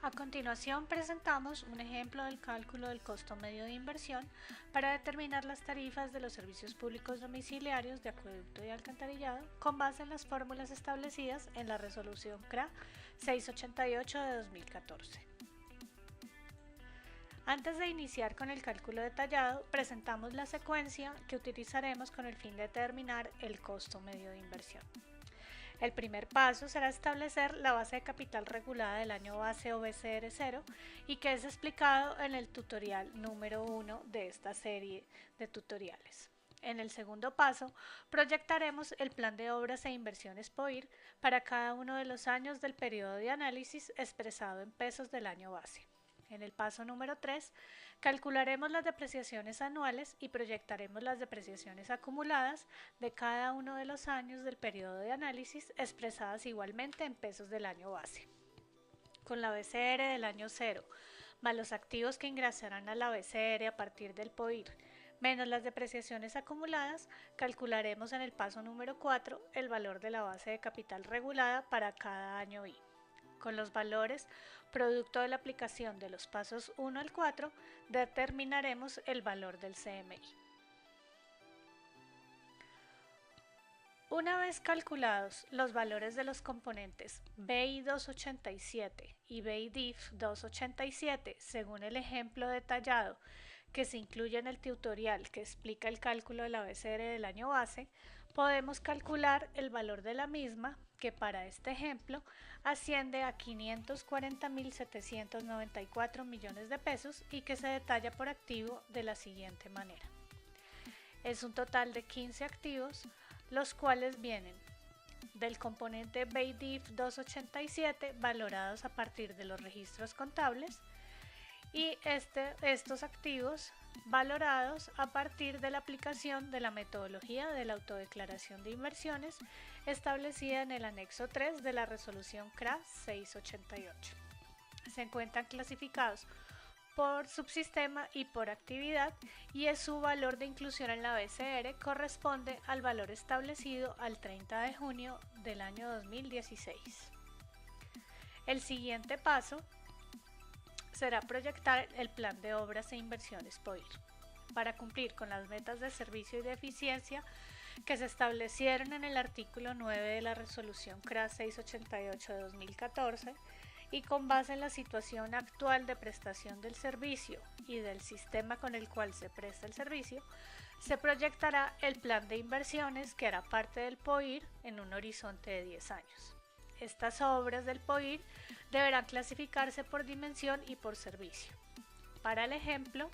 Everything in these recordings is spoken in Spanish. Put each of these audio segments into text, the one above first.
A continuación presentamos un ejemplo del cálculo del costo medio de inversión para determinar las tarifas de los servicios públicos domiciliarios de acueducto y alcantarillado con base en las fórmulas establecidas en la resolución CRA 688 de 2014. Antes de iniciar con el cálculo detallado, presentamos la secuencia que utilizaremos con el fin de determinar el costo medio de inversión. El primer paso será establecer la base de capital regulada del año base o BCR0 y que es explicado en el tutorial número 1 de esta serie de tutoriales. En el segundo paso, proyectaremos el plan de obras e inversiones POIR para cada uno de los años del periodo de análisis expresado en pesos del año base. En el paso número 3, calcularemos las depreciaciones anuales y proyectaremos las depreciaciones acumuladas de cada uno de los años del periodo de análisis expresadas igualmente en pesos del año base. Con la BCR del año 0, más los activos que ingresarán a la BCR a partir del POIR, menos las depreciaciones acumuladas, calcularemos en el paso número 4 el valor de la base de capital regulada para cada año I. Con los valores producto de la aplicación de los pasos 1 al 4, determinaremos el valor del CMI. Una vez calculados los valores de los componentes BI 287 y BI-DIF 287 según el ejemplo detallado que se incluye en el tutorial que explica el cálculo de la BCR del año base, podemos calcular el valor de la misma, que para este ejemplo asciende a 540.794 millones de pesos y que se detalla por activo de la siguiente manera. Es un total de 15 activos, los cuales vienen del componente BI-DIF 287 valorados a partir de los registros contables y estos activos valorados a partir de la aplicación de la metodología de la autodeclaración de inversiones establecida en el anexo 3 de la resolución CRA 688. Se encuentran clasificados por subsistema y por actividad y su valor de inclusión en la BCR corresponde al valor establecido al 30 de junio del año 2016. El siguiente paso será proyectar el plan de obras e inversiones POIR para cumplir con las metas de servicio y de eficiencia que se establecieron en el artículo 9 de la resolución CRA 688 de 2014 y con base en la situación actual de prestación del servicio y del sistema con el cual se presta el servicio, se proyectará el plan de inversiones que hará parte del POIR en un horizonte de 10 años. Estas obras del POIR deberán clasificarse por dimensión y por servicio. Para el ejemplo,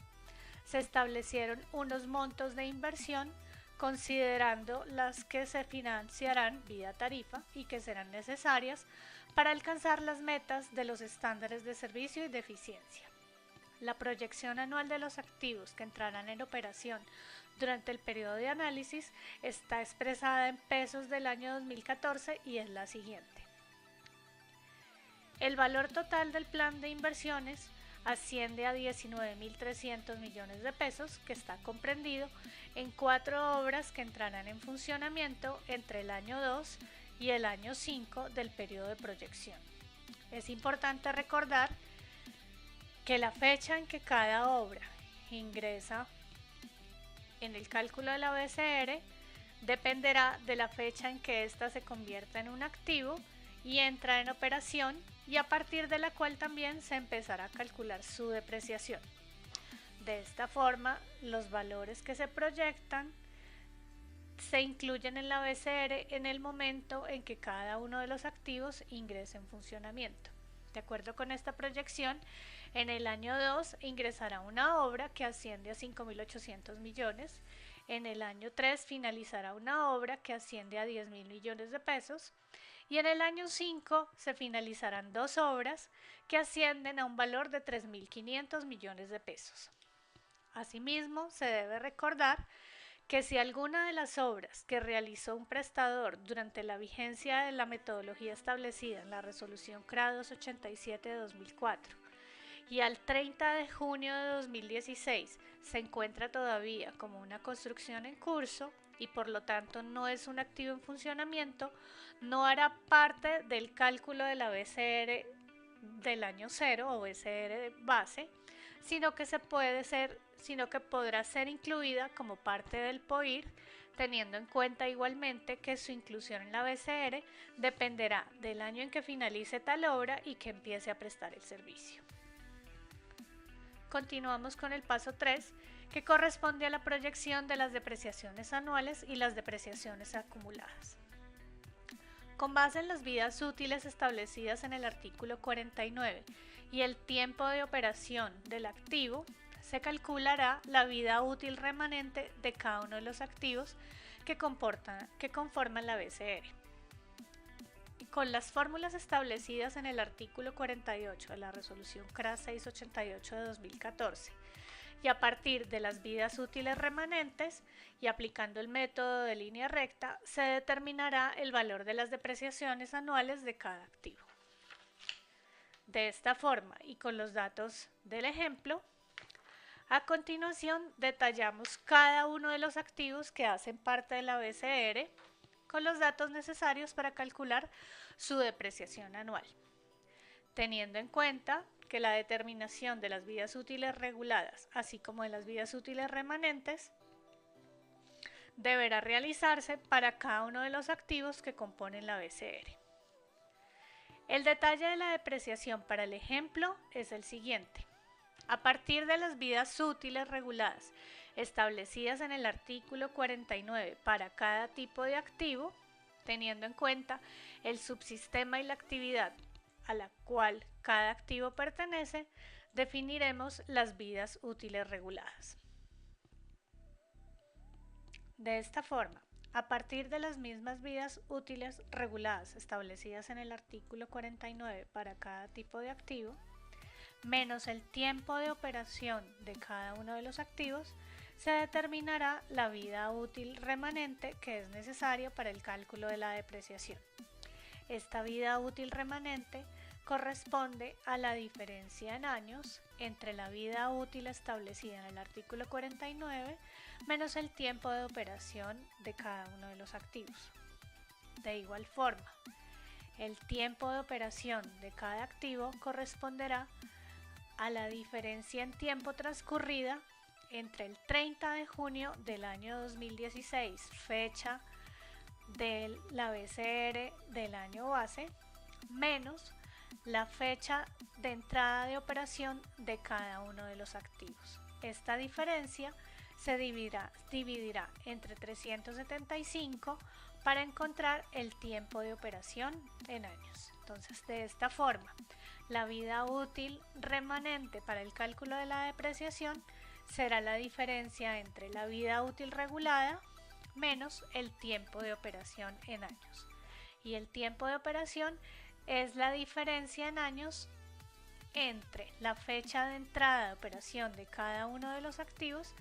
se establecieron unos montos de inversión considerando las que se financiarán vía tarifa y que serán necesarias para alcanzar las metas de los estándares de servicio y de eficiencia. La proyección anual de los activos que entrarán en operación durante el periodo de análisis está expresada en pesos del año 2014 y es la siguiente. El valor total del plan de inversiones asciende a 19.300 millones de pesos, que está comprendido en 4 obras que entrarán en funcionamiento entre el año 2 y el año 5 del periodo de proyección. Es importante recordar que la fecha en que cada obra ingresa en el cálculo de la BCR dependerá de la fecha en que ésta se convierta en un activo y entra en operación y a partir de la cual también se empezará a calcular su depreciación. De esta forma, los valores que se proyectan se incluyen en la BCR en el momento en que cada uno de los activos ingrese en funcionamiento. De acuerdo con esta proyección, en el año 2 ingresará una obra que asciende a 5.800 millones, en el año 3 finalizará una obra que asciende a 10.000 millones de pesos y en el año 5 se finalizarán 2 obras que ascienden a un valor de 3.500 millones de pesos. Asimismo, se debe recordar que si alguna de las obras que realizó un prestador durante la vigencia de la metodología establecida en la resolución CRA 287 de 2004 y al 30 de junio de 2016 se encuentra todavía como una construcción en curso y por lo tanto no es un activo en funcionamiento, no hará parte del cálculo de la BCR del año 0 o BCR base, sino que podrá ser incluida como parte del POIR, teniendo en cuenta igualmente que su inclusión en la BCR dependerá del año en que finalice tal obra y que empiece a prestar el servicio. Continuamos con el paso 3, que corresponde a la proyección de las depreciaciones anuales y las depreciaciones acumuladas. Con base en las vidas útiles establecidas en el artículo 49 y el tiempo de operación del activo, se calculará la vida útil remanente de cada uno de los activos que conforman la BCR. Con las fórmulas establecidas en el artículo 48 de la resolución CRA 688 de 2014 y a partir de las vidas útiles remanentes y aplicando el método de línea recta, se determinará el valor de las depreciaciones anuales de cada activo. De esta forma y con los datos del ejemplo, a continuación detallamos cada uno de los activos que hacen parte de la BCR con los datos necesarios para calcular su depreciación anual, teniendo en cuenta que la determinación de las vidas útiles reguladas, así como de las vidas útiles remanentes, deberá realizarse para cada uno de los activos que componen la BCR. El detalle de la depreciación para el ejemplo es el siguiente. A partir de las vidas útiles reguladas establecidas en el artículo 49 para cada tipo de activo, teniendo en cuenta el subsistema y la actividad a la cual cada activo pertenece, definiremos las vidas útiles reguladas. De esta forma, a partir de las mismas vidas útiles reguladas establecidas en el artículo 49 para cada tipo de activo, menos el tiempo de operación de cada uno de los activos, se determinará la vida útil remanente que es necesaria para el cálculo de la depreciación. Esta vida útil remanente corresponde a la diferencia en años entre la vida útil establecida en el artículo 49 menos el tiempo de operación de cada uno de los activos. De igual forma, el tiempo de operación de cada activo corresponderá a la diferencia en tiempo transcurrida entre el 30 de junio del año 2016, fecha de la BCR del año base, menos la fecha de entrada de operación de cada uno de los activos. Esta diferencia se dividirá entre 375 para encontrar el tiempo de operación en años. Entonces, de esta forma, la vida útil remanente para el cálculo de la depreciación será la diferencia entre la vida útil regulada menos el tiempo de operación en años. Y el tiempo de operación es la diferencia en años entre la fecha de entrada de operación de cada uno de los activos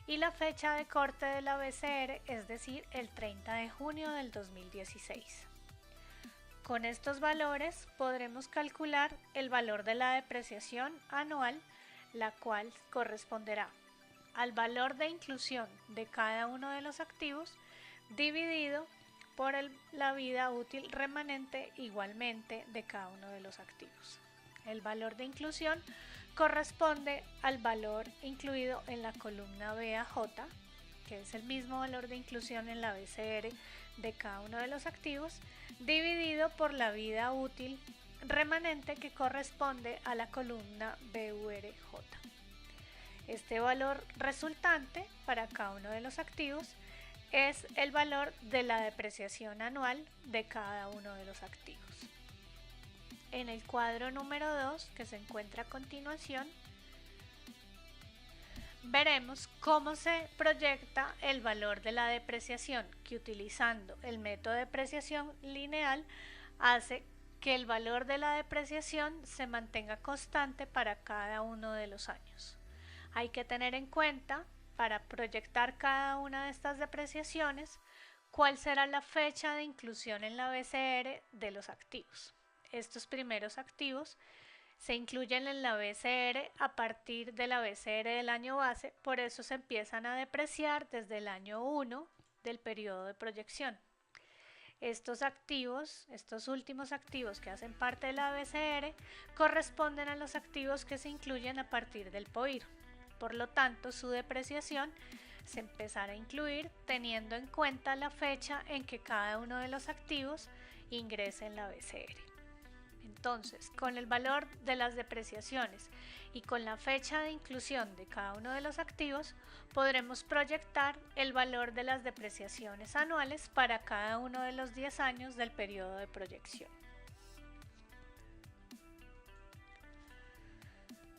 y la fecha de corte de la BCR, es decir, el 30 de junio del 2016. Con estos valores podremos calcular el valor de la depreciación anual, la cual corresponderá al valor de inclusión de cada uno de los activos dividido por la vida útil remanente igualmente de cada uno de los activos. El valor de inclusión corresponde al valor incluido en la columna B a J, que es el mismo valor de inclusión en la BCR de cada uno de los activos, dividido por la vida útil remanente que corresponde a la columna BURJ. Este valor resultante para cada uno de los activos es el valor de la depreciación anual de cada uno de los activos. En el cuadro número 2, que se encuentra a continuación, veremos cómo se proyecta el valor de la depreciación, que utilizando el método de depreciación lineal hace que el valor de la depreciación se mantenga constante para cada uno de los años. Hay que tener en cuenta, para proyectar cada una de estas depreciaciones, cuál será la fecha de inclusión en la BCR de los activos. Estos primeros activos se incluyen en la BCR a partir de la BCR del año base, por eso se empiezan a depreciar desde el año 1 del periodo de proyección. Estos activos, estos últimos activos que hacen parte de la BCR, corresponden a los activos que se incluyen a partir del POIR. Por lo tanto, su depreciación se empezará a incluir teniendo en cuenta la fecha en que cada uno de los activos ingrese en la BCR. Entonces, con el valor de las depreciaciones y con la fecha de inclusión de cada uno de los activos, podremos proyectar el valor de las depreciaciones anuales para cada uno de los 10 años del periodo de proyección.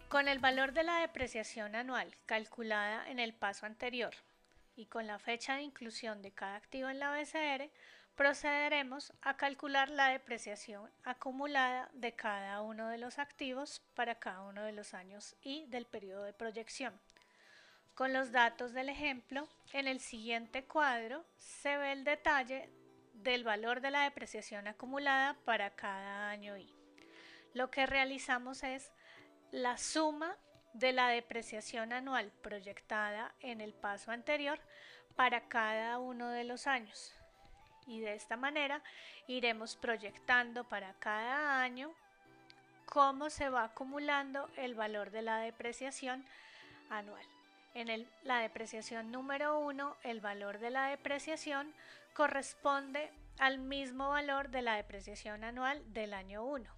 Con el valor de la depreciación anual calculada en el paso anterior y con la fecha de inclusión de cada activo en la BCR, procederemos a calcular la depreciación acumulada de cada uno de los activos para cada uno de los años y del periodo de proyección. Con los datos del ejemplo, en el siguiente cuadro se ve el detalle del valor de la depreciación acumulada para cada año y. Lo que realizamos es la suma de la depreciación anual proyectada en el paso anterior para cada uno de los años. Y de esta manera iremos proyectando para cada año cómo se va acumulando el valor de la depreciación anual. En la depreciación número 1, el valor de la depreciación corresponde al mismo valor de la depreciación anual del año 1.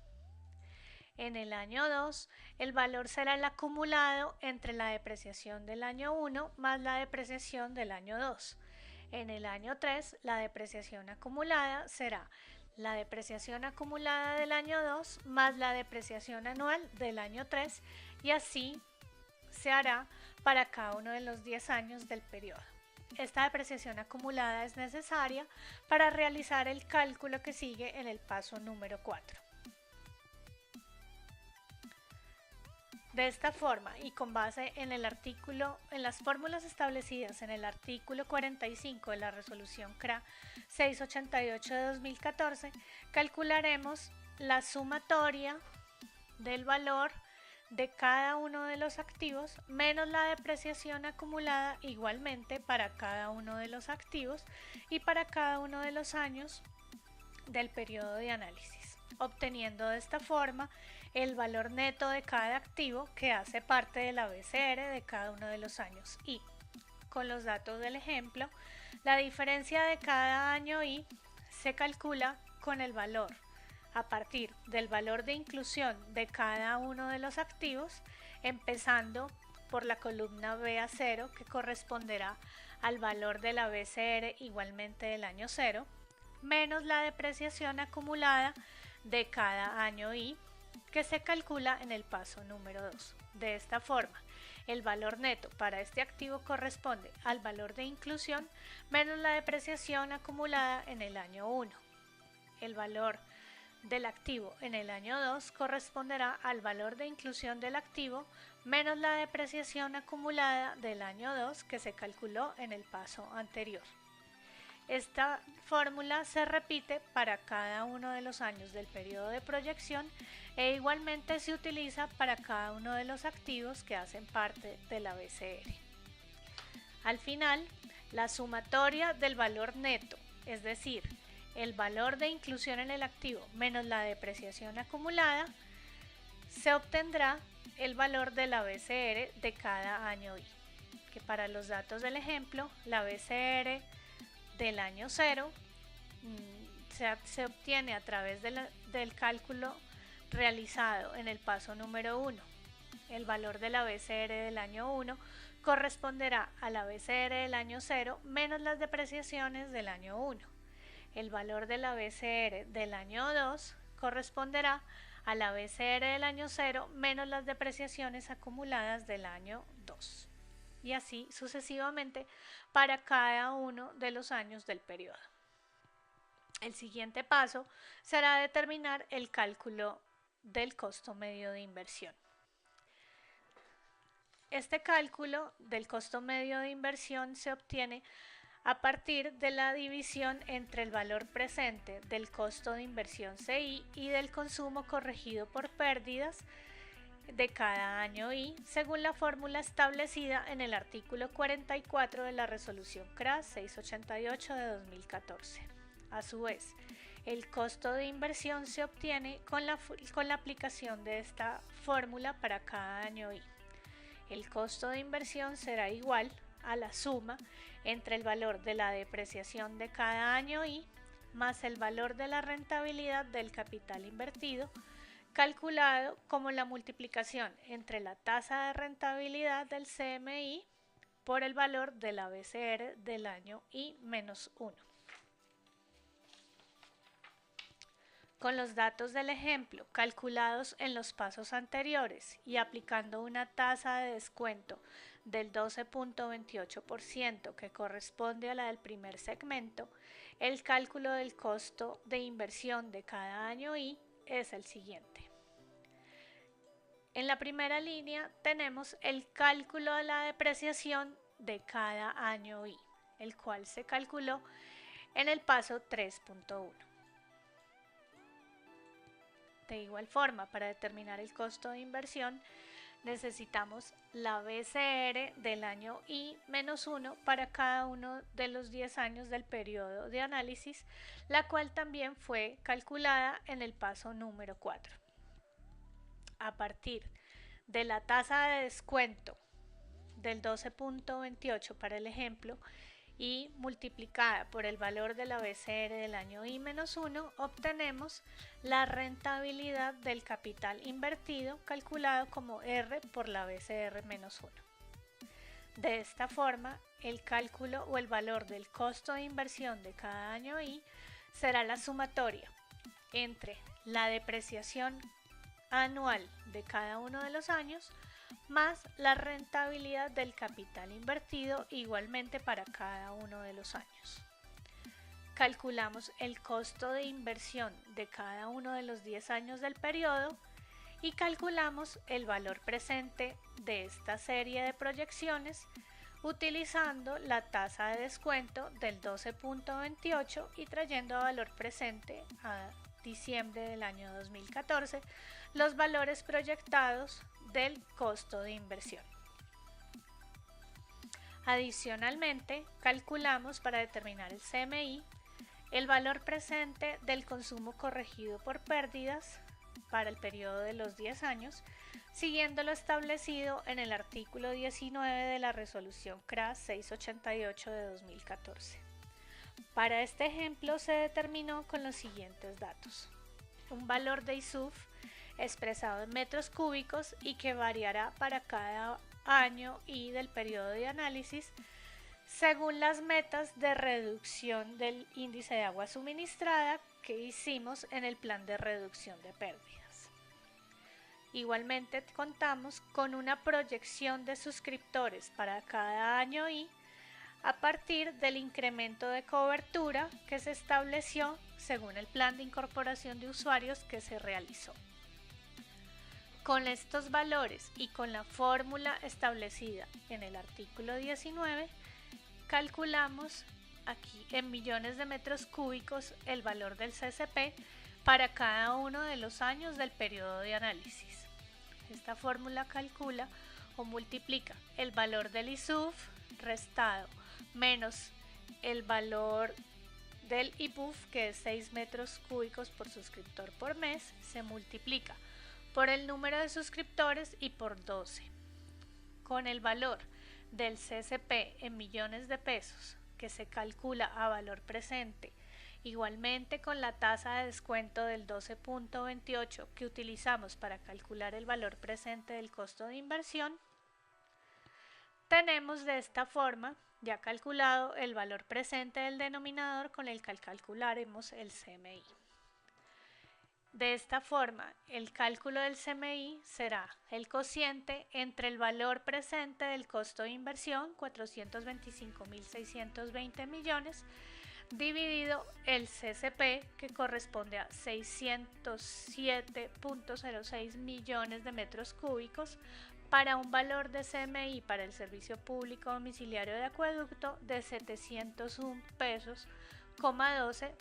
En el año 2, el valor será el acumulado entre la depreciación del año 1 más la depreciación del año 2. En el año 3, la depreciación acumulada será la depreciación acumulada del año 2 más la depreciación anual del año 3 y así se hará para cada uno de los 10 años del periodo. Esta depreciación acumulada es necesaria para realizar el cálculo que sigue en el paso número 4. De esta forma y con base en las fórmulas establecidas en el artículo 45 de la resolución CRA 688 de 2014, calcularemos la sumatoria del valor de cada uno de los activos menos la depreciación acumulada igualmente para cada uno de los activos y para cada uno de los años del periodo de análisis, obteniendo de esta forma el valor neto de cada activo que hace parte de la BCR de cada uno de los años y, con los datos del ejemplo, la diferencia de cada año y se calcula con el valor a partir del valor de inclusión de cada uno de los activos, empezando por la columna BA0 que corresponderá al valor de la BCR igualmente del año 0, menos la depreciación acumulada de cada año y que se calcula en el paso número 2. De esta forma, el valor neto para este activo corresponde al valor de inclusión menos la depreciación acumulada en el año 1. El valor del activo en el año 2 corresponderá al valor de inclusión del activo menos la depreciación acumulada del año 2 que se calculó en el paso anterior. Esta fórmula se repite para cada uno de los años del periodo de proyección e igualmente se utiliza para cada uno de los activos que hacen parte de la BCR. Al final, la sumatoria del valor neto, es decir, el valor de inclusión en el activo menos la depreciación acumulada, se obtendrá el valor de la BCR de cada año y, que para los datos del ejemplo, la BCR del año 0 se obtiene a través del cálculo realizado en el paso número 1. El valor de la BCR del año 1 corresponderá a la BCR del año 0 menos las depreciaciones del año 1. El valor de la BCR del año 2 corresponderá a la BCR del año 0 menos las depreciaciones acumuladas del año 2. Y así sucesivamente para cada uno de los años del periodo. El siguiente paso será determinar el cálculo del costo medio de inversión. Este cálculo del costo medio de inversión se obtiene a partir de la división entre el valor presente del costo de inversión CI y del consumo corregido por pérdidas de cada año y, según la fórmula establecida en el artículo 44 de la resolución CRA 688 de 2014. A su vez, el costo de inversión se obtiene con la aplicación de esta fórmula para cada año I. El costo de inversión será igual a la suma entre el valor de la depreciación de cada año I más el valor de la rentabilidad del capital invertido, calculado como la multiplicación entre la tasa de rentabilidad del CMI por el valor de la BCR del año I-1. Con los datos del ejemplo calculados en los pasos anteriores y aplicando una tasa de descuento del 12.28% que corresponde a la del primer segmento, el cálculo del costo de inversión de cada año I es el siguiente. En la primera línea tenemos el cálculo de la depreciación de cada año I, el cual se calculó en el paso 3.1. De igual forma, para determinar el costo de inversión, necesitamos la BCR del año I-1 para cada uno de los 10 años del periodo de análisis, la cual también fue calculada en el paso número 4. A partir de la tasa de descuento del 12.28 para el ejemplo y multiplicada por el valor de la BCR del año I-1, obtenemos la rentabilidad del capital invertido calculado como R por la BCR-1. De esta forma, el cálculo o el valor del costo de inversión de cada año I será la sumatoria entre la depreciación anual de cada uno de los años más la rentabilidad del capital invertido igualmente para cada uno de los años. Calculamos el costo de inversión de cada uno de los 10 años del periodo y calculamos el valor presente de esta serie de proyecciones utilizando la tasa de descuento del 12.28 y trayendo a valor presente a diciembre del año 2014 los valores proyectados del costo de inversión. Adicionalmente, calculamos para determinar el CMI el valor presente del consumo corregido por pérdidas para el periodo de los 10 años, siguiendo lo establecido en el artículo 19 de la resolución CRA 688 de 2014. Para este ejemplo se determinó con los siguientes datos: un valor de ISUF expresado en metros cúbicos y que variará para cada año y del periodo de análisis según las metas de reducción del índice de agua suministrada que hicimos en el plan de reducción de pérdidas. Igualmente contamos con una proyección de suscriptores para cada año y a partir del incremento de cobertura que se estableció según el plan de incorporación de usuarios que se realizó. Con estos valores y con la fórmula establecida en el artículo 19, calculamos aquí en millones de metros cúbicos el valor del CCP para cada uno de los años del periodo de análisis. Esta fórmula calcula o multiplica el valor del ISUF restado menos el valor del IPUF, que es 6 metros cúbicos por suscriptor por mes, se multiplica por el número de suscriptores y por 12. Con el valor del CCP en millones de pesos, que se calcula a valor presente, igualmente con la tasa de descuento del 12.28 que utilizamos para calcular el valor presente del costo de inversión, tenemos de esta forma ya calculado el valor presente del denominador con el que calcularemos el CMI. De esta forma, el cálculo del CMI será el cociente entre el valor presente del costo de inversión, 425.620 millones, dividido el CCP, que corresponde a 607.06 millones de metros cúbicos, para un valor de CMI para el servicio público domiciliario de acueducto de 701 pesos, 12